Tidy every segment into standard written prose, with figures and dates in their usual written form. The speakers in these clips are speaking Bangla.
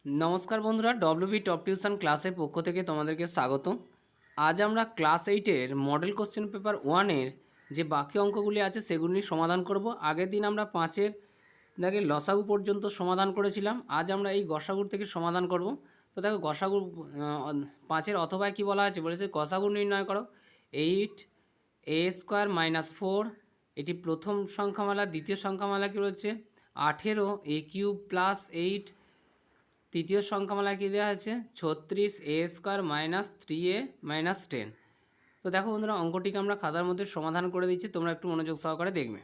নমস্কার বন্ধুরা, ডব্লিউবি টপ টিউশন ক্লাসের পক্ষ থেকে তোমাদেরকে স্বাগত। আজ আমরা ক্লাস 8-এর মডেল কোশ্চেন পেপার 1-এর যে বাকি অঙ্কগুলি আছে সেগুলি সমাধান করব। আগের দিন আমরা 5-এর দেখে লসাগু পর্যন্ত সমাধান করেছিলাম। আজ আমরা এই গসাগুর থেকে সমাধান করব। তো দেখো গসাগু 5-এর অথবা কি বলা আছে, বলেছে গসাগু নির্ণয় করো। 8a² - 4, এটি প্রথম সংখ্যামালা। দ্বিতীয় সংখ্যামালা কী রয়েছে 18a³ + 8। তৃতীয় সংখ্যামালায় কী দেওয়া আছে 36a² - 3a - 10। তো দেখো বন্ধুরা, অঙ্কটিকে আমরা খাতার মধ্যে সমাধান করে দিচ্ছি, তোমরা একটু মনোযোগ সহকারে দেখবে।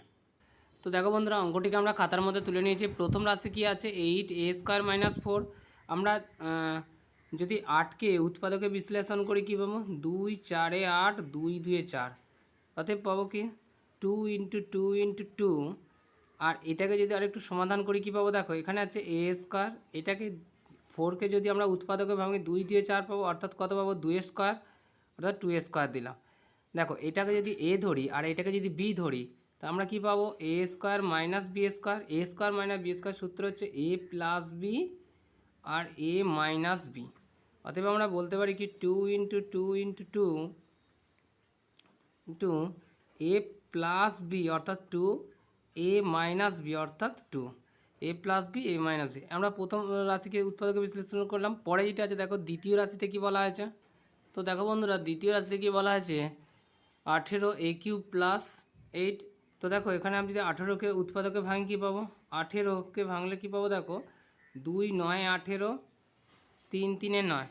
তো দেখো বন্ধুরা, অঙ্কটিকে আমরা খাতার মধ্যে তুলে নিয়েছি। প্রথম রাশি কী আছে 8a² - 4। আমরা যদি 8কে উৎপাদকে বিশ্লেষণ করি কী পাবো 2 4 এ 8, 2 2 এ 4। অতএব পাবো কি 2 × 2 × 2। আর এটাকে যদি আরেকটু সমাধান করি কী পাবো, দেখো এখানে আছে a²। এটাকে 4কে যদি আমরা উৎপাদকে ভাঙি 2 দিয়ে 4 পাবো, অর্থাৎ কত পাবো 2a², অর্থাৎ 2a² দিলাম। দেখো এটাকে যদি a ধরি আর এটাকে যদি b ধরি, তা আমরা কী পাবো a² - b²। a² - b² সূত্র হচ্ছে a + b R a - b। অতএব আমরা বলতে পারি কি 2 × 2 × 2 a + b অর্থাৎ 2, a - b অর্থাৎ 2। a + b a - b। আমরা প্রথম রাশিকে উৎপাদকে বিশ্লেষণ করলাম। পরে যেটা আছে দেখো দ্বিতীয় রাশিতে কি বলা হয়েছে। তো দেখো বন্ধুরা, দ্বিতীয় রাশিতে কি বলা হয়েছে 18a³ + 8। তো দেখো এখানে আমি যদি 18কে উৎপাদকে ভাঙি কী পাবো, 18কে ভাঙলে কী পাবো দেখো 2 9 18, 3 3 এ 9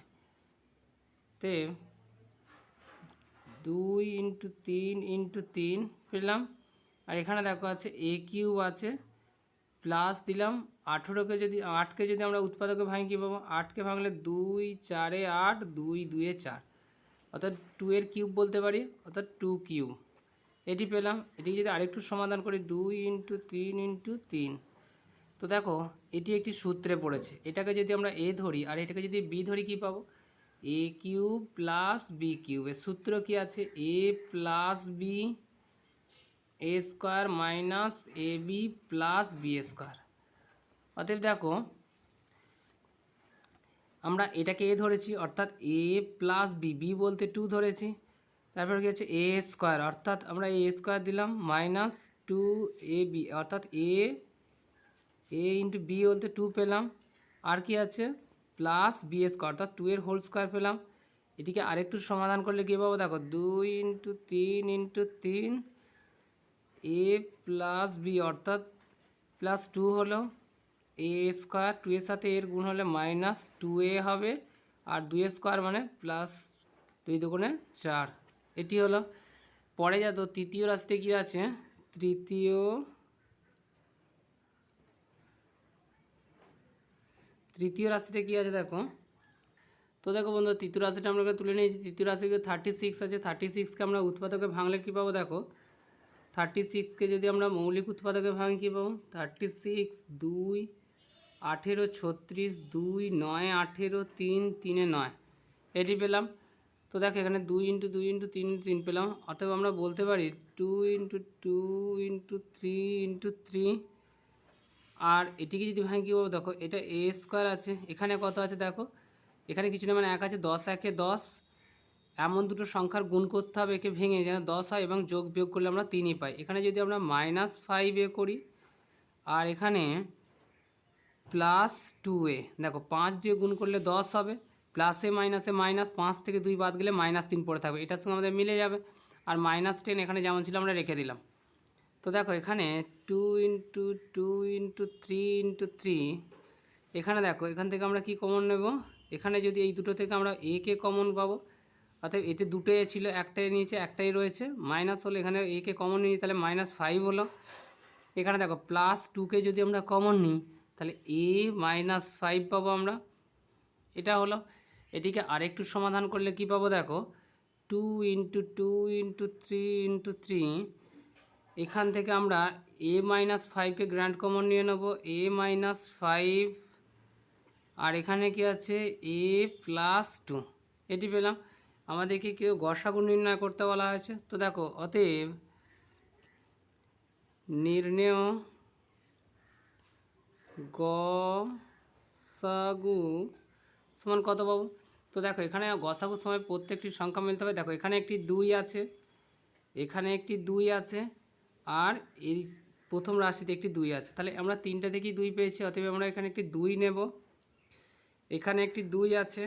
তে 2 × 3 × 3 পেলাম। আর এখানে দেখো আছে a³ আছে প্লাস দিলাম 18কে যদি 8কে যদি আমরা উৎপাদকে ভাঙি কী পাবো, 8কে ভাঙলে 2 4 এ 8, 2 2 এ 4, অর্থাৎ 2 এর কিউব বলতে পারি, অর্থাৎ 2³ এটি পেলাম। এটি যদি আরেকটু সমাধান করি 2 × 3 × 3। তো দেখো এটি একটি সূত্রে পড়েছে। এটাকে যদি আমরা a ধরি আর এটাকে যদি b ধরি কী পাবো a³ + b³ এর সূত্র কি আছে a + b a² - ab + b²। অতএব দেখো আমরা এটাকে a ধরেছি, অর্থাৎ a + b, b বলতে 2 ধরেছি। তারপর কি আছে a², অর্থাৎ আমরা a² দিলাম -2ab, অর্থাৎ a × b বলতে 2 পেলাম। আর কি আছে প্লাস b², অর্থাৎ 2 এর হোল স্কোয়ার পেলাম। এটিকে আরেকটু সমাধান করলে কী পাবো দেখো 2 × 3 × 3 a + b, অর্থাৎ +2 হলো a²। 2 এর সাথে এর গুণ হলে -2a হবে, আর 2² মানে +2 × 2 = 4। এটি হলো। পরে যা তো তৃতীয় রাশিতে কী আছে তৃতীয় রাশিতে কী আছে দেখো। তো দেখো বন্ধু, তৃতীয় রাশিটা আমরা তুলে নিয়েছি। তৃতীয় রাশিতে 36 আছে। 36কে আমরা উৎপাদকে ভাঙলে কী পাবো দেখো 36কে যদি আমরা মৌলিক উৎপাদকে ভাঙি কী পাবো 36 2 18 36, 2 9 18, 3 3 এ 9 এটি পেলাম। তো দেখো এখানে 2 × 2 × 3 × 3 পেলাম। অতএব আমরা বলতে পারি 2 × 2 × 3 × 3। আর এটিকে যদি ভাঙি কী পাবো দেখো এটা a² আছে, এখানে কত আছে দেখো এখানে কিছু না মানে 1 আছে, 10 1 10। এমন দুটো সংখ্যার গুণ করতে হবে একে ভেঙে যেন 10 হয়, এবং যোগ বিয়োগ করলে আমরা 3ই পাই। এখানে যদি আমরা -5a করি আর এখানে +2a, দেখো 5 দিয়ে গুণ করলে 10 হবে, প্লাসে মাইনাসে মাইনাস, 5 থেকে 2 বাদ গেলে -3 পড়ে থাকবে, এটার সঙ্গে আমাদের মিলে যাবে। আর -10 এখানে যেমন ছিল আমরা রেখে দিলাম। তো দেখো এখানে 2 × 2 × 3 × 3, এখানে দেখো এখান থেকে আমরা কি কমন নেব, এখানে যদি এই দুটো থেকে আমরা a কে কমন পাবো, অর্থাৎ এতে দুটোই ছিল, একটাই নিয়েছে একটাই রয়েছে, মাইনাস হলো এখানে a কে কমন নিই তাহলে -5 হলো। এখানে দেখো +2কে যদি আমরা কমন নিই তাহলে a - 5 পাবো আমরা, এটা হলো। এটিকে আরেকটু সমাধান করলে কি পাবো দেখো 2 × 2 × 3 × 3, এখান থেকে আমরা a - 5কে গ্র্যান্ড কমন নিয়ে নেব a - 5, আর এখানে কি আছে a + 2, এটি পেলাম। আমাদেরকে কেউ গসাগু নির্ণয় করতে বলা হয়েছে। তো দেখো অতএব নির্ণেয় গ গসাগু সমান কত পাবো? তো দেখো এখানে গসাগুর সময় প্রত্যেকটি সংখ্যা মিলতে হবে। দেখো এখানে একটি 2 আছে, এখানে একটি 2 আছে, আর এই প্রথম রাশিতে একটি 2 আছে। তাহলে আমরা তিনটা থেকেই 2 পেয়েছি, অতএব আমরা এখানে একটি 2 নেব। এখানে একটি 2 আছে,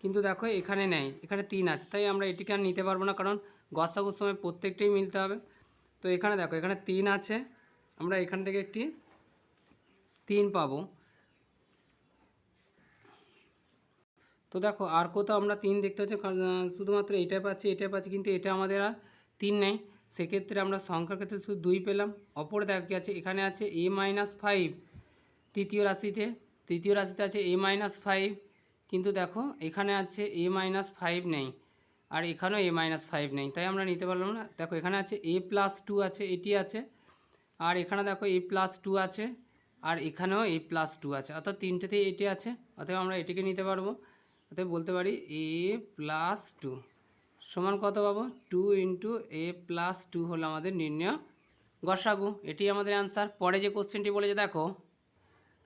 কিন্তু দেখো এখানে নেই, এখানে 3 আছে, তাই আমরা এটিকে আর নিতে পারবো না, কারণ গসাগুর সময় প্রত্যেকটাই মিলতে হবে। তো এখানে দেখো এখানে 3 আছে, আমরা এখান থেকে একটি 3 পাবো। তো দেখো আর কোথাও আমরা 3 দেখতে পাচ্ছি, শুধুমাত্র এটাই পাচ্ছি, কিন্তু এটা আমাদের আর 3 নেই। সেক্ষেত্রে আমরা সংখ্যার ক্ষেত্রে শুধু 2 পেলাম। অপরে দেখো কি আছে, এখানে আছে a-5 তৃতীয় রাশিতে আছে a-5, কিন্তু দেখো এখানে আছে a-5 নেই, আর এখানেও a-5 নেই, তাই আমরা নিতে পারলাম না। দেখো এখানে আছে a+2 আছে, এটি আছে, আর এখানে দেখো a+2 আছে, আর এখানেও a+2 আছে, অর্থাৎ তিনটেতেই এটি আছে, অতএব আমরা এটিকে নিতে পারবো। অতএব বলতে পারি a+2 সমান কত পাবো? 2 × a+2 হলো আমাদের নির্ণয় গসাগু। এটি আমাদের অ্যান্সার। পরে যে কোশ্চেনটি বলেছে দেখো,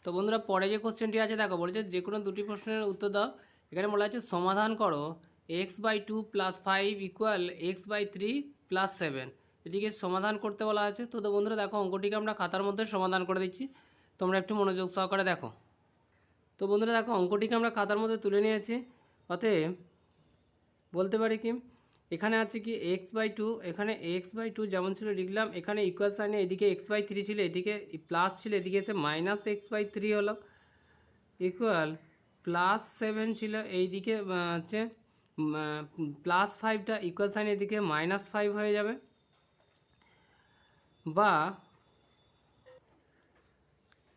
তো বন্ধুরা পরে যে কোশ্চেনটি আছে দেখো, বলেছে যে কোনো দুটি প্রশ্নের উত্তর দাও। এখানে বলা আছে সমাধান করো x/2 + 5 = x/3 + 7। এটিকে সমাধান করতে বলা আছে। তো বন্ধুরা দেখো অঙ্কটিকে আমরা খাতার মধ্যে সমাধান করে দিচ্ছি, তোমরা একটু মনোযোগ সহকারে দেখো। তো বন্ধুরা দেখো অঙ্কটিকে আমরা খাতার মধ্যে তুলে নিয়েছি। অতএব বলতে পারি কি, এখানে আছে কি x/2, এখানে x/2 যেমন ছিল লিখলাম, এখানে ইকুয়াল সাইনে এদিকে x/3 ছিল, এদিকে প্লাস ছিল, এদিকে এসে -x/3 হলো, ইকুয়াল +7 ছিল, এইদিকে হচ্ছে +5টা ইকুয়াল সাইন এদিকে -5 হয়ে যাবে। বা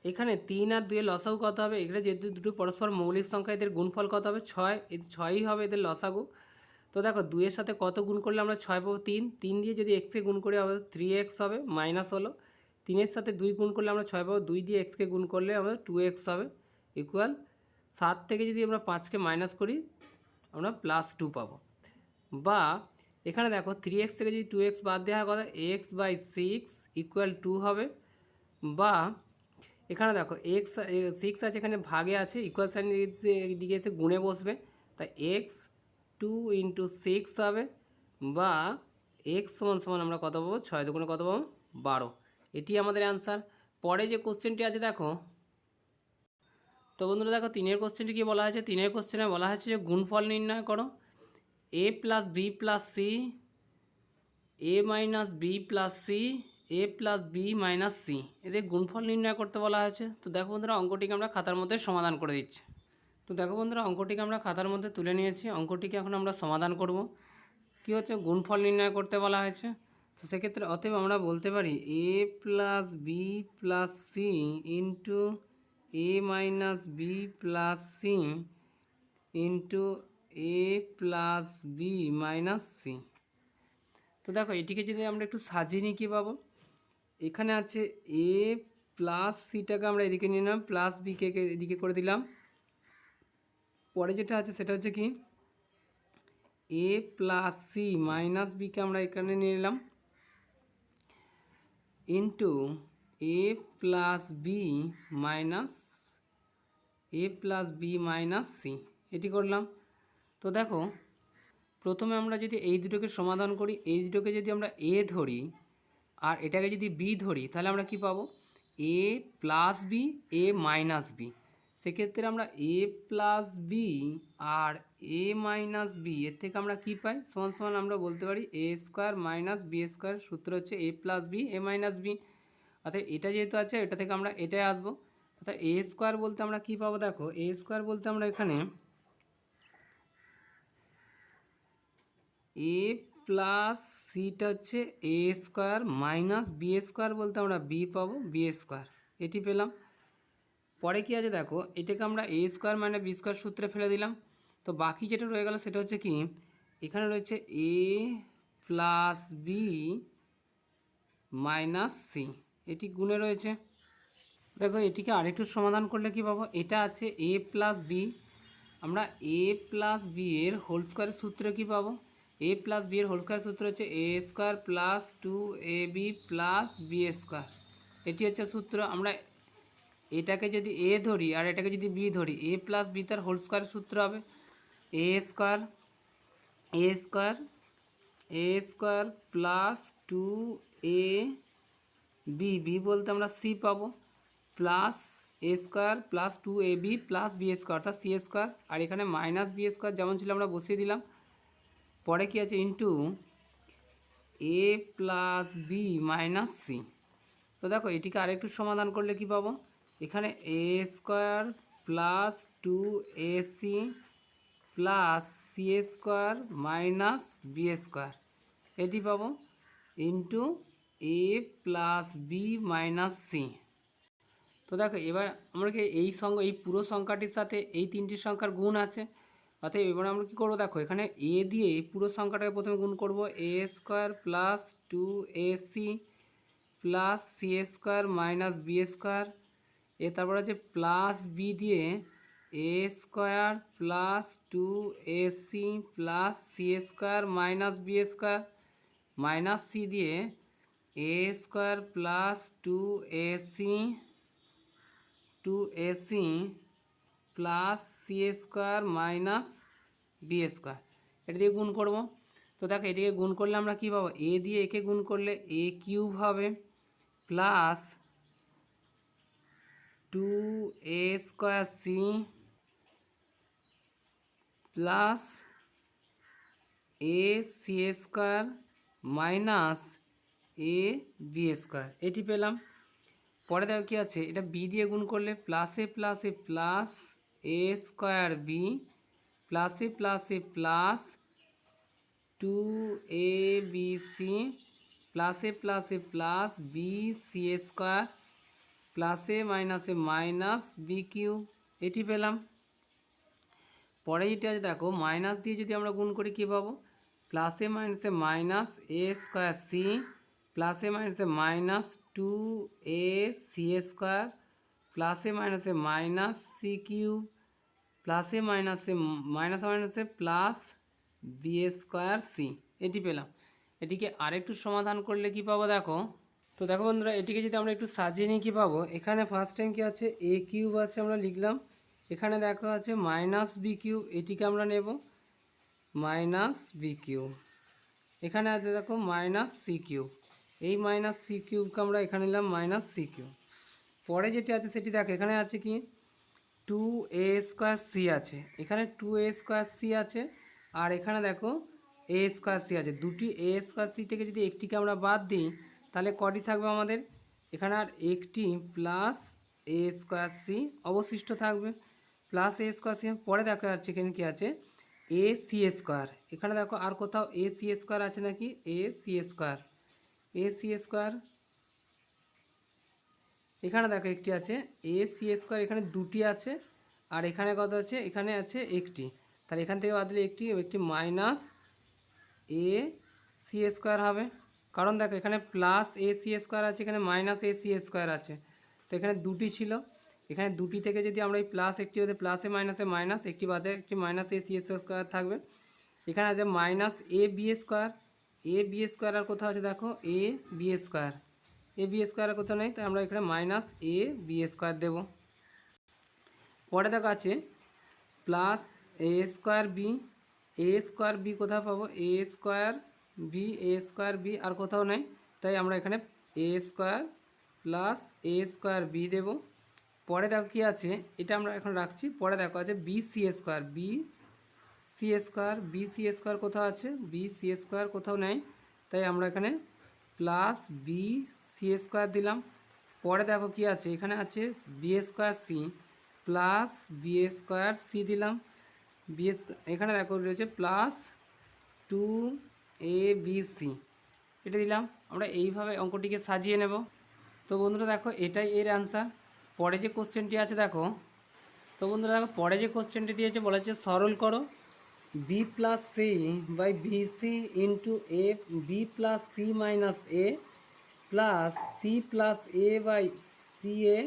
এখানে 3 আর 2 এর লসাগু কত হবে? এখানে যেহেতু দুটো পরস্পর মৌলিক সংখ্যা, এদের গুণফল কত হবে? 6, এই 6ই হবে এদের লসাগু। তো দেখো 2 এর সাথে কত গুণ করলে আমরা 6 পাবো? 3 দিয়ে যদি x-কে গুণ করি আমাদের 3x হবে, মাইনাস হলো 3 এর সাথে 2 গুণ করলে আমরা 6 পাবো, 2 দিয়ে x-কে গুণ করলে আমাদের 2x হবে, ইকুয়াল 7 থেকে যদি আমরা 5কে মাইনাস করি আমরা +2 পাবো। বা এখানে দেখো 3x থেকে যদি 2x বাদ দেওয়া হয়, কথা x/6 = 2 হবে। বা এখানে দেখো x6 আছে, এখানে ভাগে আছে, ইকুয়াল সাইন দিকে এসে গুণে বসবে, তাই x 2 × 6 হবে। বা x সমান আমরা কত পাবো? 6 দুগুণে কত পাবো? 12। এটি আমাদের অ্যান্সার। পরে যে কোশ্চেনটি আছে দেখো, তো বন্ধুরা দেখো 3-এর কোশ্চেনটি কী বলা হয়েছে? 3-এর কোশ্চেনে বলা হয়েছে যে গুণফল নির্ণয় করো a + b + c, a - b + c, a + b - c, এদের গুণফল নির্ণয় করতে বলা হয়েছে। তো দেখো বন্ধুরা অঙ্কটিকে আমরা খাতার মধ্যে সমাধান করে দিচ্ছি। তো দেখো বন্ধুরা অঙ্কটিকে আমরা খাতার মধ্যে তুলে নিয়েছি, অঙ্কটিকে এখন আমরা সমাধান করব। কী হচ্ছে? গুণফল নির্ণয় করতে বলা হয়েছে। তো সেক্ষেত্রে অতএব আমরা বলতে পারি a + b + c × a - b + c × a + b - c। তো দেখো এটিকে যদি আমরা একটু সাজিয়ে নিই কী পাবো? এখানে আছে a + c-টাকে আমরা এদিকে নিয়ে নিলাম, প্লাস b-কে এদিকে করে দিলাম। পরে যেটা আছে সেটা হচ্ছে কি a + c - b-কে আমরা এখানে নিয়ে নিলাম, ইন্টু a + b - c, এটি করলাম। তো দেখো প্রথমে আমরা যদি এই দুটোকে সমাধান করি, এই দুটোকে যদি আমরা a ধরি আর এটাকে যদি b ধরি, তাহলে আমরা কি পাবো? a + b, a - b। সেক্ষেত্রে আমরা a + b R a - b এর থেকে আমরা কি পাই? সমান আমরা বলতে পারি a² - b², সূত্র হচ্ছে a + b, a - b। অর্থাৎ এটা যেহেতু আছে এটা থেকে আমরা এটাই আসবো, অর্থাৎ a² বলতে আমরা কি পাবো? দেখো a² বলতে আমরা এখানে a + c-টা হচ্ছে a² - b² বলতে আমরা b পাবো, b², এটি পেলাম। পরে কি আছে দেখো, এটাকে আমরা a² - b² সূত্রে ফেলে দিলাম। তো বাকি যেটা রয়ে গেল সেটা হচ্ছে কি, এখানে রয়েছে a + b - c, এটি গুণে রয়েছে। দেখো এটিকে আরেকটু সমাধান করলে কি পাবো? এটা আছে a + b, আমরা a + b এর হোল স্কোয়ারের সূত্রে কি পাবো? a + b এর হোল স্কোয়ার সূত্র হচ্ছে a² + 2ab + b², এটি হচ্ছে সূত্র। আমরা এটাকে যদি এ ধরি আর এটাকে যদি বি ধরি, এ প্লাস বি তার হোল স্কোয়ারের সূত্র হবে A square plus 2 A B বলতে আমরা সি পাবো, plus A square plus 2ab plus B square অর্থাৎ সি স্কোয়ার, আর এখানে মাইনাস বি স্কোয়ার যেমন ছিল আমরা বসিয়ে দিলাম। পরে কি আছে into A plus B minus C. তো দেখো এটিকে আরেকটু সমাধান করলে কি পাবো, এখানে A square plus 2ac plus C square minus B square এটি পাবো into A plus B minus C. তো দেখো এবার আমরা কি এই পুরো সংখ্যাটির সাথে এই তিনটি সংখ্যার গুণ আছে, অতএব এবার আমরা কী করবো, দেখো এখানে এ দিয়ে এই পুরো সংখ্যাটাকে প্রথমে গুণ করব, A square plus 2ac plus C square minus B square, তারপর আছে প্লাস বি দিয়ে A square plus 2ac plus C square minus B square, minus C দিয়ে A square plus 2ac plus C square minus B square, এটা দিয়ে গুণ করব। তো দেখো এটিকে গুণ করলে আমরা কী পাবো, এ দিয়ে একে গুণ করলে এ কিউব হবে plus 2a square C plus A C square minus A B square এটি পেলাম। পরে দেখো কী আছে, এটা বি দিয়ে গুণ করলে প্লাসে প্লাস এ স্কোয়ার বি প্লাসে প্লাস 2abc প্লাসে প্লাস বি সি স্কোয়ার প্লাসে মাইনাস বি কিউব এটি পেলাম। পরে যেটা আছে দেখো মাইনাস দিয়ে যদি আমরা গুণ করি কী পাবো, প্লাসে মাইনাস এ স্কোয়ার সি প্লাসে মাইনাস 2ac স্কোয়ার প্লাসে মাইনাস সি কিউব প্লাসে মাইনাসে প্লাস বি স্কোয়ার সি এটি পেলাম। এটিকে আরেকটু সমাধান করলে কি পাবো দেখো, তো দেখো বন্ধুরা এটিকে যদি আমরা একটু সাজিয়ে নিই কী পাবো, এখানে ফার্স্ট টাইম কি আছে এ কিউব আছে আমরা লিখলাম, এখানে দেখো আছে মাইনাস বি কিউব, এটিকে আমরা নেব মাইনাস বি কিউব, এখানে আছে দেখো মাইনাস সি কিউব, এই মাইনাস সি কিউবকে আমরা এখানে নিলাম মাইনাস সি কিউব। পরে যেটি আছে সেটি দেখো এখানে আছে কি 2a স্কোয়ার সি আছে, এখানে 2a স্কোয়ার সি আছে, আর এখানে দেখো এ স্কোয়ার সি আছে, দুটি এ স্কোয়ার সি থেকে যদি একটিকে আমরা বাদ দিই তাহলে কটি থাকবে আমাদের, এখানে আর একটি প্লাস এ স্কোয়ার সি অবশিষ্ট থাকবে, প্লাস এ স্কোয়ার সি। পরে দেখা যাচ্ছে এখানে কী আছে এ সি স্কোয়ার, এখানে দেখো আর কোথাও এ সি স্কোয়ার আছে নাকি, এ সি স্কোয়ার এখানে দেখো একটি আছে এ সি স্কোয়ার, এখানে দুটি আছে, আর এখানে কত আছে, এখানে আছে একটি, তাহলে এখান থেকে বাদ দিলে একটি মাইনাস এ সি স্কোয়ার হবে, কারণ দেখো এখানে প্লাস এ সি স্কোয়ার আছে, এখানে মাইনাস এ সি স্কোয়ার আছে, তো এখানে দুটি ছিল, এখানে দুটি থেকে যদি আমরা এই প্লাস একটি হতে প্লাসে মাইনাস একটি বাজে একটি মাইনাস এ সি স্কোয়ার থাকবে, এখানে আছে মাইনাস এ বি স্কোয়ার আর কোথাও আছে দেখো এ বি স্কোয়ার আর কোথাও নেই, তাই আমরা এখানে মাইনাস এ বি স্কোয়ার দেবো। পরে দেখো আছে প্লাস এ স্কোয়ার বি কোথাও পাবো এ স্কোয়ার বি আর কোথাও নেই, তাই আমরা এখানে A square plus A square B দেবো। পরে দেখো কী আছে, এটা আমরা এখন রাখছি, পরে দেখো আছে বি সি স্কোয়ার কোথাও আছে, বি সি স্কোয়ার কোথাও নেই, তাই আমরা এখানে প্লাস বি সি স্কোয়ার দিলাম। পরে দেখো কী আছে, এখানে আছে B square C plus B square C দিলাম, এখানে দেখো রয়েছে প্লাস 2abc এটা দিলাম। আমরা এইভাবে অঙ্কটিকে সাজিয়ে নেব। তো বন্ধুরা দেখো এটাই এর অ্যান্সার। পরে যে কোশ্চেনটি আছে দেখো, তো বন্ধুরা দেখো পরে যে কোশ্চেনটি দিয়েছে বলা হচ্ছে সরল করো B plus C by BC into A B plus C minus A plus C plus A by C A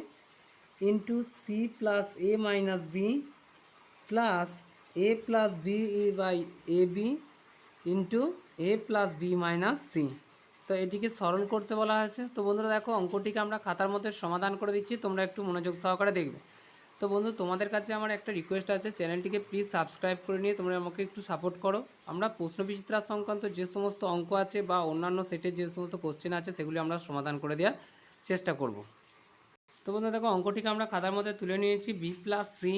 into C plus A minus B plus A plus B by A B into A plus B minus C. তো তো এটিকে সরল করতে বলা হয়েছে। তো বন্ধুরা দেখো অঙ্কটিকে আমরা খাতার মধ্যে সমাধান করে দিচ্ছি, তোমরা একটু মনোযোগ সহকারে দেখবে। তো বন্ধু তোমাদের কাছে আমার একটা রিকোয়েস্ট আছে, চ্যানেলটিকে প্লিজ সাবস্ক্রাইব করে নিয়ে তোমরা আমাকে একটু সাপোর্ট করো। আমরা প্রশ্নবিচিত্রা সংক্রান্ত যে সমস্ত অঙ্ক আছে বা অন্যান্য সেটের যে সমস্ত কোশ্চেন আছে সেগুলি আমরা সমাধান করে দেওয়ার চেষ্টা করব। তো বন্ধু দেখো অঙ্কটিকে আমরা খাতার মধ্যে তুলে নিয়েছি, B plus C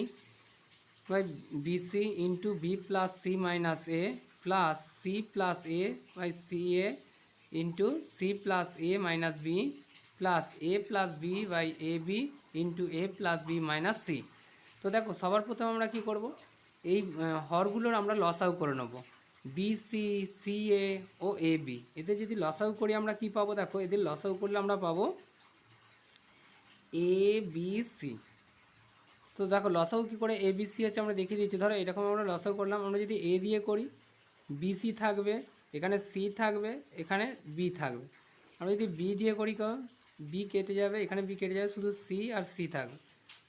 by BC into B plus C minus A plus C plus A by C A into C plus A minus B plus A plus B by A B into A plus B minus C. তো দেখো সবার প্রথমে আমরা কি করব, এই হরগুলোর আমরা লসাগু করে নেব। B C, C A O A B, এদের যদি লসাগু করি আমরা কি পাবো, দেখো এদের লসাগু করলে আমরা পাবো এ বি সি। তো দেখো লসাগু কী করে এ বি সি হচ্ছে আমরা দেখিয়ে দিচ্ছি। ধরো এরকম আমরা লসাগু করলাম, আমরা যদি এ দিয়ে করি বিসি থাকবে, এখানে সি থাকবে, এখানে বি থাকবে। আমরা যদি বি দিয়ে করি বি কেটে যাবে, এখানে বি কেটে যাবে, শুধু সি আর সি থাকবে।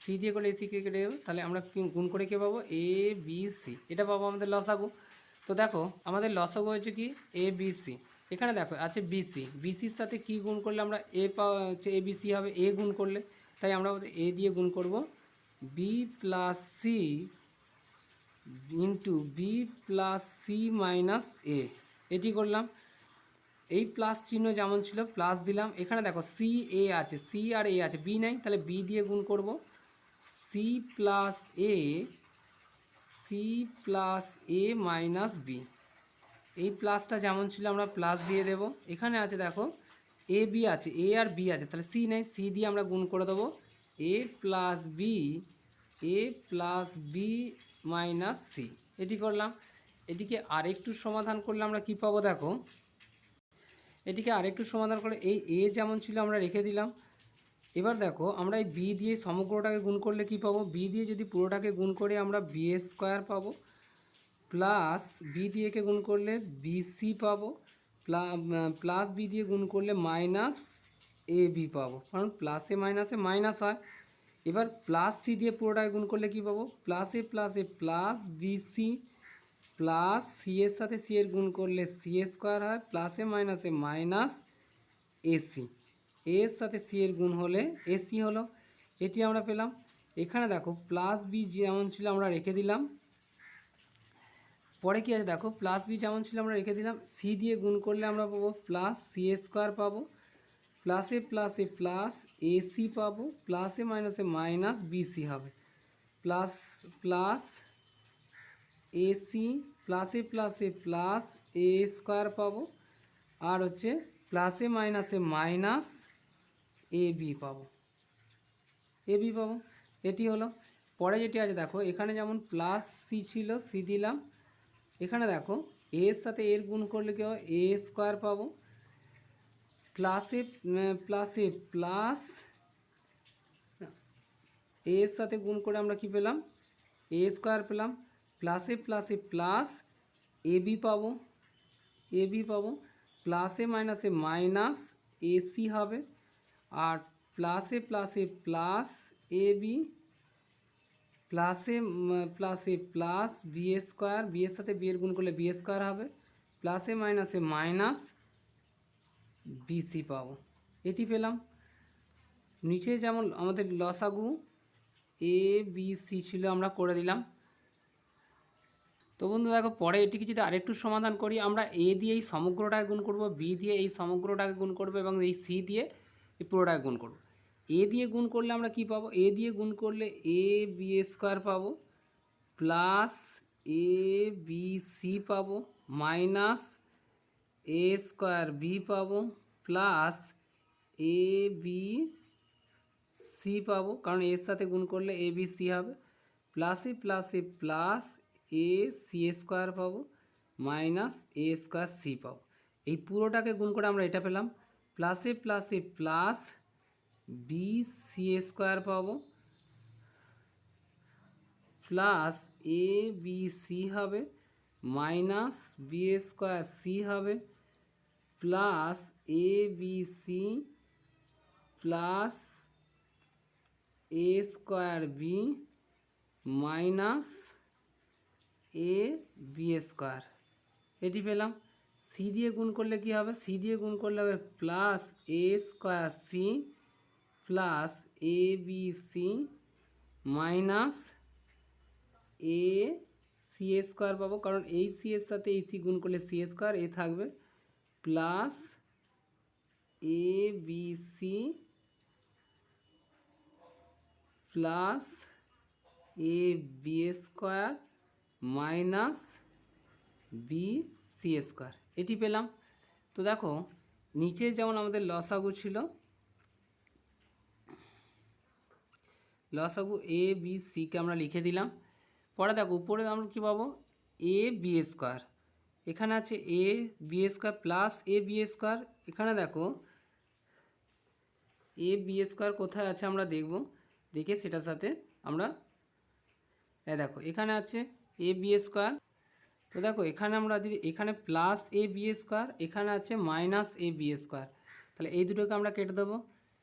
সি দিয়ে করলে এ সি কেটে যাবে, তাহলে আমরা গুণ করে কী পাবো, এ বি সি, এটা পাবো আমাদের লসাগু। তো দেখো আমাদের লসাগু হচ্ছে কি এ বি সি। এখানে দেখো আছে বিসি, বিসির সাথে কি গুণ করলে আমরা এ পাওয়া হচ্ছে এ বি সি হবে, এ গুণ করলে, তাই আমরা এ দিয়ে গুণ করব B plus C into B plus C minus A, এটি করলাম। এই প্লাস চিহ্ন যেমন ছিল প্লাস দিলাম, এখানে দেখো সি এ আছে, সি আর এ আছে, বি নাই, তাহলে বি দিয়ে গুণ করব C plus A, C plus A minus B. এই প্লাসটা যেমন ছিল আমরা প্লাস দিয়ে দেব। এখানে আছে দেখো এ বি আছে, এ আর বি আছে, তাহলে সি নেই, সি দিয়ে আমরা গুণ করে দেবো এ প্লাস বি, এ প্লাস বি মাইনাস সি, এটি করলাম। এটিকে আরেকটু সমাধান করলে আমরা কি পাবো, দেখো এটিকে আরেকটু সমাধান করে এই এ যেমন ছিল আমরা রেখে দিলাম। এবার দেখো আমরা এই বি দিয়ে সমগ্রটাকে গুণ করলে কি পাবো, বি দিয়ে যদি পুরোটাকে গুণ করে আমরা বি স্কোয়ার পাবো, প্লাস বি দিয়ে কে গুণ করলে বিসি পাবো, প্লাস বি দিয়ে গুণ করলে মাইনাস এ বি পাবো, কারণ প্লাসে মাইনাসে মাইনাস হয়। এবার প্লাস সি দিয়ে পুরোটাকে গুণ করলে কি পাবো, প্লাসে প্লাস বিসি, প্লাস সি এর সাথে সি এর গুণ করলে সি স্কোয়ার হয়, প্লাসে মাইনাসে মাইনাস এসি, এর সাথে সি এর গুণ হলে এসি হলো, এটি আমরা পেলাম। এখানে দেখো প্লাস বি যেমন ছিল আমরা রেখে দিলাম, পরে কি আছে দেখো প্লাস বি যেমন ছিল আমরা রেখে দিলাম, সি দিয়ে গুণ করলে আমরা পাবো প্লাস সি স্কোয়ার পাবো, প্লাসে প্লাস এসি পাবো, প্লাসে মাইনাসে মাইনাস বিসি হবে, প্লাস প্লাস এসি, প্লাসে প্লাস এ স্কোয়ার পাবো, আর হচ্ছে প্লাসে মাইনাসে মাইনাস এ বি পাবো, এ বি পাবো, এটি হলো। পরে যেটি আছে দেখো এখানে যেমন প্লাস সি ছিল, সি দিলাম, এখানে দেখো এর সাথে এর গুণ করলে কি হয় এ স্কোয়ার পাবো, প্লাসে প্লাস এর সাথে গুণ করে আমরা কি পেলাম এ স্কোয়ার পেলাম, প্লাসে প্লাস এ বি পাবো, এ বি পাবো, প্লাসে মাইনাসে মাইনাস এসি হবে, আর প্লাসে প্লাস এ বি, প্লাসে প্লাস বি স্কোয়ার, বি এর সাথে বি এর গুণ করলে বি স্কোয়ার হবে, প্লাসে মাইনাসে মাইনাস বিসি পাবো, এটি পেলাম। নিচে যেমন আমাদের লসাগু এ বি সি ছিল আমরা করে দিলাম। তো বন্ধু দেখো পরে এটিকে যদি আরেকটু সমাধান করি, আমরা এ দিয়ে এই সমগ্রটাকে গুণ করব, বি দিয়ে এই সমগ্রটাকে গুণ করব এবং এই সি দিয়ে এই পুরোটাকে গুণ করব। এ দিয়ে গুণ করলে আমরা কি পাবো, এ দিয়ে গুণ করলে এ বি স্কোয়ার পাবো, প্লাস এ বি সি পাবো, মাইনাস এ স্কোয়ার বি পাবো, প্লাস এ বি সি পাবো, কারণ এর সাথে গুণ করলে এ বি সি হবে, প্লাসে প্লাস এ সি স্কোয়ার পাবো, মাইনাস এ স্কোয়ার সি পাবো। এই পুরোটাকে গুণ করে আমরা এটা পেলাম, প্লাসে প্লাস বি সি স্কোয়ার পাবো, প্লাস এ বি সি হবে, মাইনাস বি স্কোয়ার সি হবে, plus A B C plus A square B minus A B square, এটি পেলাম। সি দিয়ে গুণ করলে কি হবে, সি দিয়ে গুণ করলে হবে plus A square C plus A B C minus A C A square পাবো, কারণ এই সি এর সাথে এই সি গুণ করলে সি স্কোয়ার, এ থাকবে plus A B C plus A B square minus B C square, এটি পেলাম। তো দেখো নিচে যেমন আমাদের লসাগু ছিল, লসাগু এ বি সিকে আমরা লিখে দিলাম। পরে দেখো উপরে আমরা কী পাবো, এ বি স্কোয়ার, এখানে আছে এ B square plus A B square, এখানে দেখো এ বি স্কোয়ার কোথায় আছে আমরা দেখব, দেখে সেটার সাথে আমরা দেখো এখানে আছে এ বি স্কোয়ার। তো দেখো এখানে আমরা যদি এখানে প্লাস এ বি স্কোয়ার, এখানে আছে মাইনাস এ বি স্কোয়ার, তাহলে এই দুটোকে আমরা কেটে দেবো,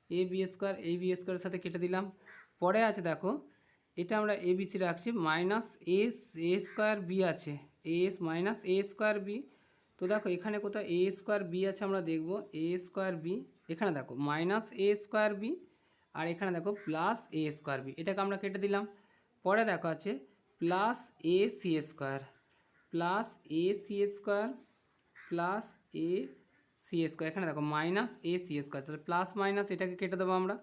এ বি স্কোয়ার এই বি স্কোয়ারের সাথে কেটে দিলাম। পরে আছে দেখো এটা আমরা এ বি সি রাখছি, minus S A square B আছে, S minus A square B. তো দেখো এখানে কোথায় এ স্কোয়ার বি আছে আমরা দেখব, এ স্কোয়ার বি, এখানে দেখো মাইনাস এ স্কোয়ার বি, আর এখানে দেখো প্লাস এ স্কোয়ার বি, এটাকে আমরা কেটে দিলাম। পরে দেখো আছে plus A C square plus A C square plus A C square, এখানে দেখো মাইনাস এ সি স্কোয়ার, তাহলে প্লাস মাইনাস এটাকে কেটে দেবো আমরা।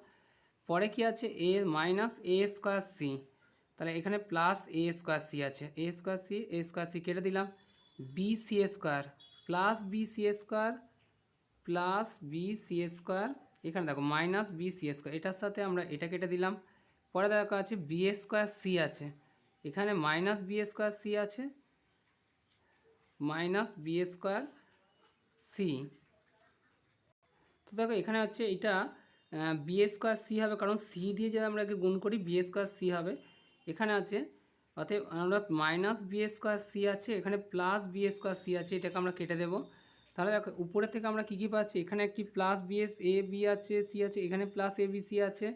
পরে কি আছে A minus A square C, তাহলে এখানে প্লাস এ স্কোয়ার সি আছে, এ স্কোয়ার সি কেটে দিলাম। B C square plus B C square plus B C square, এখানে দেখো মাইনাস বি সি স্কোয়ার, এটার সাথে আমরা এটা কেটে দিলাম। পরে দেখো আছে বি স্কোয়ার সি আছে, এখানে মাইনাস বি স্কোয়ার সি আছে, মাইনাস বি স্কোয়ার সি। তো দেখো এখানে হচ্ছে এটা বি স্কোয়ার সি হবে, কারণ সি দিয়ে যদি আমরা একে গুণ করি বি স্কোয়ার সি হবে। এখানে আছে অতএব আমরা মাইনাস বি স্কোয়ার সি আছে, এখানে প্লাস বি স্কোয়ার সি আছে, এটাকে আমরা কেটে দেবো। তাহলে দেখো উপরে থেকে আমরা কী কী পাচ্ছি, এখানে একটি plus B S A B আছে সি আছে, এখানে প্লাস এ বি সি আছে,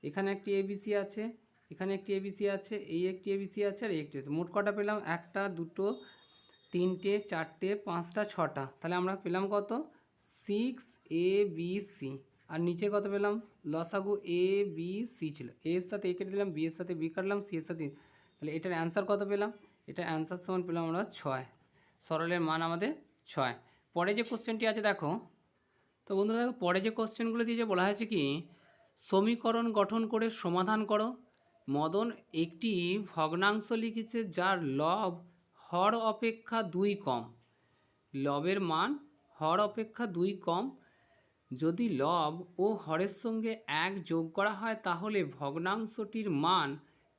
এখানে একটি এ বি সি আছে, এখানে একটি এ বি সি আছে, এই একটি এ বি সি আছে, আর এই একটি আছে। মোট কটা পেলাম, একটা দুটো তিনটে চারটে পাঁচটা ছটা, তাহলে আমরা পেলাম কত, 6ABC। আর নিচে কত পেলাম, লসাগু এ বি সি ছিল, এর সাথে এ কেটে দিলাম, বি এর সাথে বি কাটলাম, সি এর সাথে, তাহলে এটার অ্যান্সার কত পেলাম, এটা অ্যান্সার সমান পেলাম আমরা 6, সরলের মান আমাদের 6। পরে যে কোশ্চেনটি আছে দেখো, তো বন্ধুরা দেখো পরে যে কোশ্চেনগুলো দিয়ে যে বলা হয়েছে কি, সমীকরণ গঠন করে সমাধান করো। মদন একটি ভগ্নাংশ লিখেছে যার লব হর অপেক্ষা 2 কম, লবের মান হর অপেক্ষা 2 কম, যদি লব ও হরের সঙ্গে 1 যোগ করা হয় তাহলে ভগ্নাংশটির মান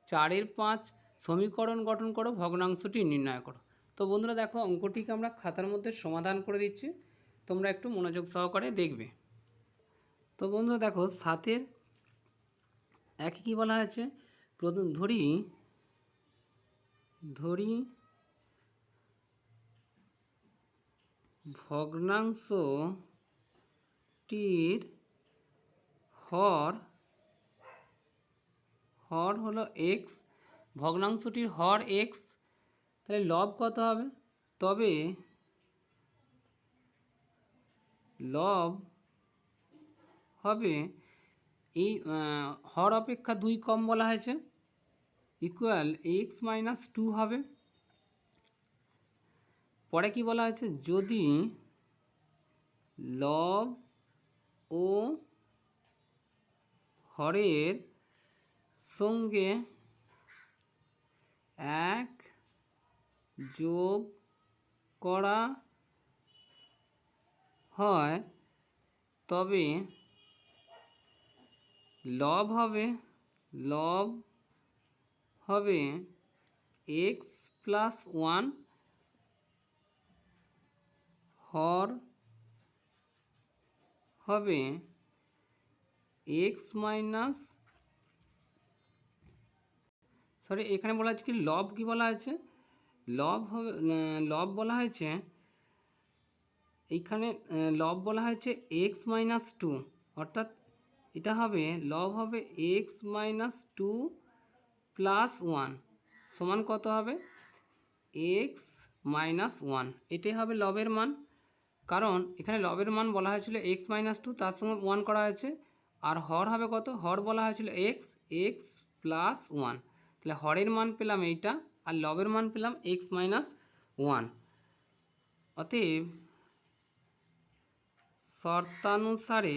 4/5। সমীকরণ গঠন করো, ভগ্নাংশটি নির্ণয় করো। তো বন্ধুরা দেখো অঙ্কটিকে আমরা খাতার মধ্যে সমাধান করে দিচ্ছি, তোমরা একটু মনোযোগ সহকারে দেখবে। তো বন্ধুরা দেখো 7-এর 1 কী বলা হয়েছে, প্রথম ধরি ভগ্নাংশটির হর হলো x, ভগ্নাংশটির হর x, তাহলে লব কত হবে, তবে লব হবে এই হর অপেক্ষা 2 কম বলা হয়েছে, ইকুয়াল x - 2 হবে। পরে কি বলা হয়েছে, যদি লব ও হরের সঙ্গে 1 যোগ করা হয় তবে লব হবে x + 1, হর হবে x মাইনাস, সরি এখানে বলা হয়েছে কি লব, কি বলা হয়েছে, লব হবে, লব বলা হয়েছে এইখানে, লব বলা হয়েছে x - 2, অর্থাৎ এটা হবে লব হবে x - 2 + 1 সমান কত হবে, x - 1, এটাই হবে লবের মান। কারণ এখানে লবের মান বলা হয়েছিল এক্স মাইনাস টু, তার সঙ্গে ওয়ান করা হয়েছে, আর হর হবে কত, হর বলা হয়েছিল এক্স, এক্স প্লাস ওয়ান, তাহলে হরের মান পেলাম এইটা আর লবের মান পেলাম এক্স মাইনাস ওয়ান। অতএব শর্তানুসারে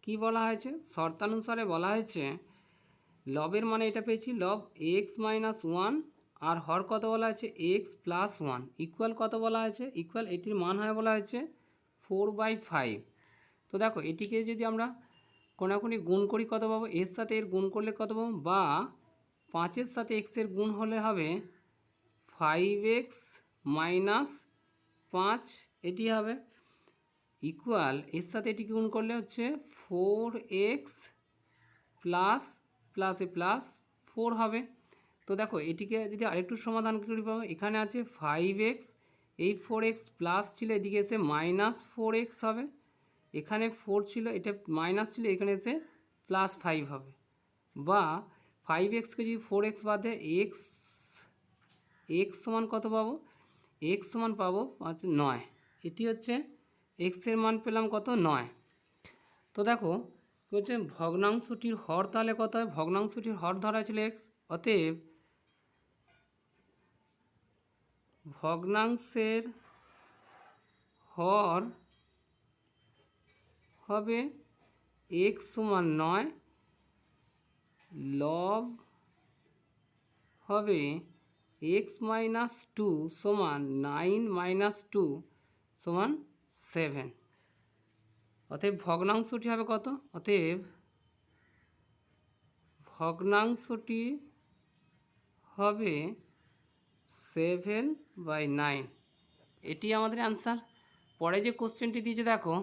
কি বলা হয়েছে, শর্তানুসারে বলা হয়েছে লবের মানে এটা পেয়েছি লব এক্স মাইনাস ওয়ান, আর হর কত বলা হয়েছে এক্স প্লাস ওয়ান, ইকুয়াল কত বলা হয়েছে, ইকুয়াল এটির মান হয় বলা হয়েছে 4/5। তো দেখো এটিকে যদি আমরা কোনাকুনি গুণ করি কত পাবো, এর সাথে এর গুণ করলে কত পাবো, বা 5-এর সাথে এক্সের গুণ হলে হবে 5x মাইনাস 5, এটি হবে ইকুয়াল এর সাথে এটি গুণ করলে হচ্ছে 4x প্লাস প্লাসে প্লাস 4 হবে। তো দেখো এটিকে যদি আরেকটু সমাধান করি পাবো, এখানে আছে 5x, এই 4x প্লাস ছিল, এদিকে এসে মাইনাস 4x হবে, এখানে 4 ছিল এটা মাইনাস ছিল, এখানে এসে প্লাস 5 হবে, বা 5xকে যদি 4x বাদে এক্স, এক্স সমান কত পাবো, এক্স সমান পাবো 9, এটি হচ্ছে এক্সের মান পেলাম কত 9। তো দেখো হচ্ছে ভগ্নাংশটির হর তাহলে কত হয়, ভগ্নাংশটির হর ধরা হয়েছিল এক্স, অতএব ভগ্নাংশের হর হবে এক্স সমান 9, লব হবে এক্স মাইনাস 2 সমান 9 মাইনাস 2 সমান 7। অতএব ভগ্নাংশটি হবে কত, অতএব ভগ্নাংশটি হবে 7/9, এটি আমাদের অ্যান্সার। পরে যে কোশ্চেনটি দিয়েছে দেখো,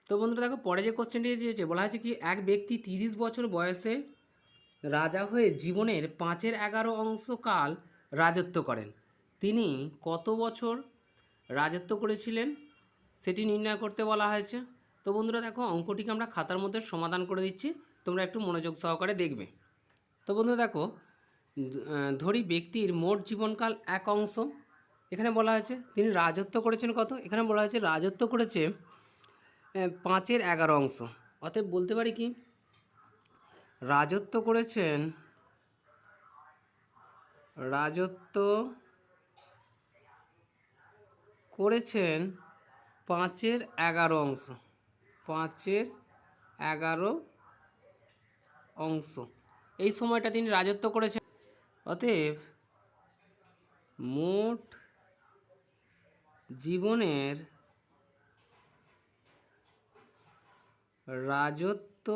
তো বন্ধুরা দেখো পরে যে কোশ্চেনটি দিয়েছে বলা হয়েছে কি, এক ব্যক্তি 30 বছর বয়সে রাজা হয়ে জীবনের 5/11 কাল রাজত্ব করেন, তিনি কত বছর রাজত্ব করেছিলেন সেটি নির্ণয় করতে বলা হয়েছে। তো বন্ধুরা দেখো অঙ্কটিকে আমরা খাতার মধ্যে সমাধান করে দিচ্ছি, তোমরা একটু মনোযোগ সহকারে দেখবে। তো বন্ধুরা দেখো ধরি ব্যক্তির মোট জীবনকাল 1 অংশ, এখানে বলা হয়েছে তিনি রাজত্ব করেছেন কত, এখানে বলা হয়েছে রাজত্ব করেছে 5/11, অতএব বলতে পারি কি রাজত্ব করেছেন 5/11, 5/11 এই সময়টা তিনি রাজত্ব করেছেন। অতএব মোট জীবনের রাজত্ব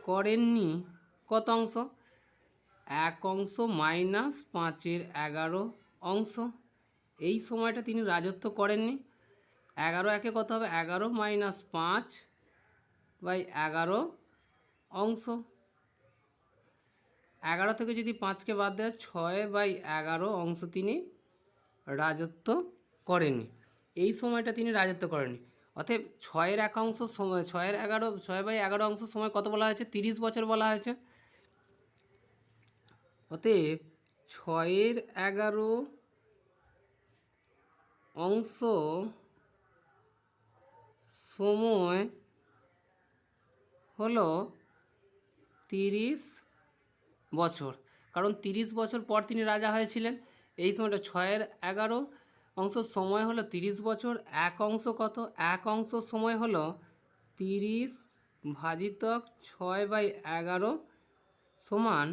করেননি কত অংশ, 1 অংশ মাইনাস 5/11, এই সময়টা তিনি রাজত্ব করেননি। 11 একে কত হবে, 11 মাইনাস 5/11, 11 থেকে যদি 5কে বাদ দেয় 6/11 তিনি রাজত্ব করেননি, এই সময়টা তিনি রাজত্ব করেননি। অতএব 6/1 সময় 6/11 সময় কত বলা হয়েছে, 30 বছর বলা হয়েছে। অতএব 6/11 সময় হলো 30 বছর, কারণ 30 বছর পর তিনি রাজা হয়েছিলেন, এই সময়টা 6/11 সময় হলো 30 বছর, 1 অংশ কত, 1 অংশ সময় হলো 30 ভাজিতক 6/11 সমান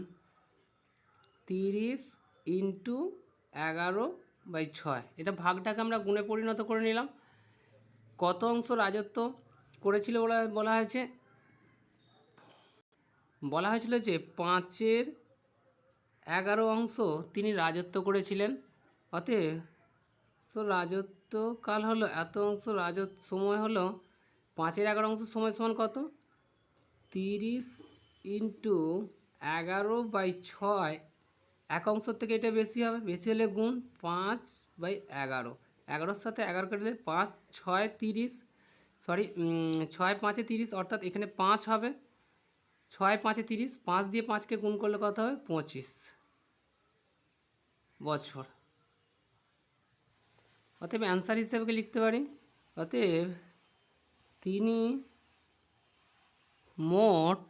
30 ইন্টু 11/6, এটা ভাগটাকে আমরা গুণে পরিণত করে নিলাম। কত অংশ রাজত্ব করেছিল বলা হয়েছিল যে 5/11 তিনি রাজত্ব করেছিলেন। অতএব রাজত্বকাল হলো এত অংশ, সময় হলো 5/11 সময় সমান কত, 30 ইন্টু 11/6, 1 অংশের থেকে এটা বেশি হবে, বেশি হলে গুণ 5/11, 11-র সাথে 11 কাটলে 5 6 30, 6 5 30, অর্থাৎ এখানে 5 হবে, 6 5 30, 5 দিয়ে 5কে গুণ করলে কত হবে 25 বছর। অতএব অ্যান্সার হিসেবে লিখতে পারি, অতএব তিনি মোট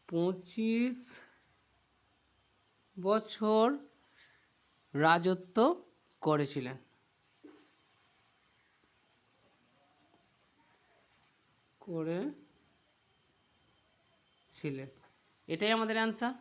25 বছর রাজত্ব করেছিলেন। এটাই আমাদের অ্যান্সার।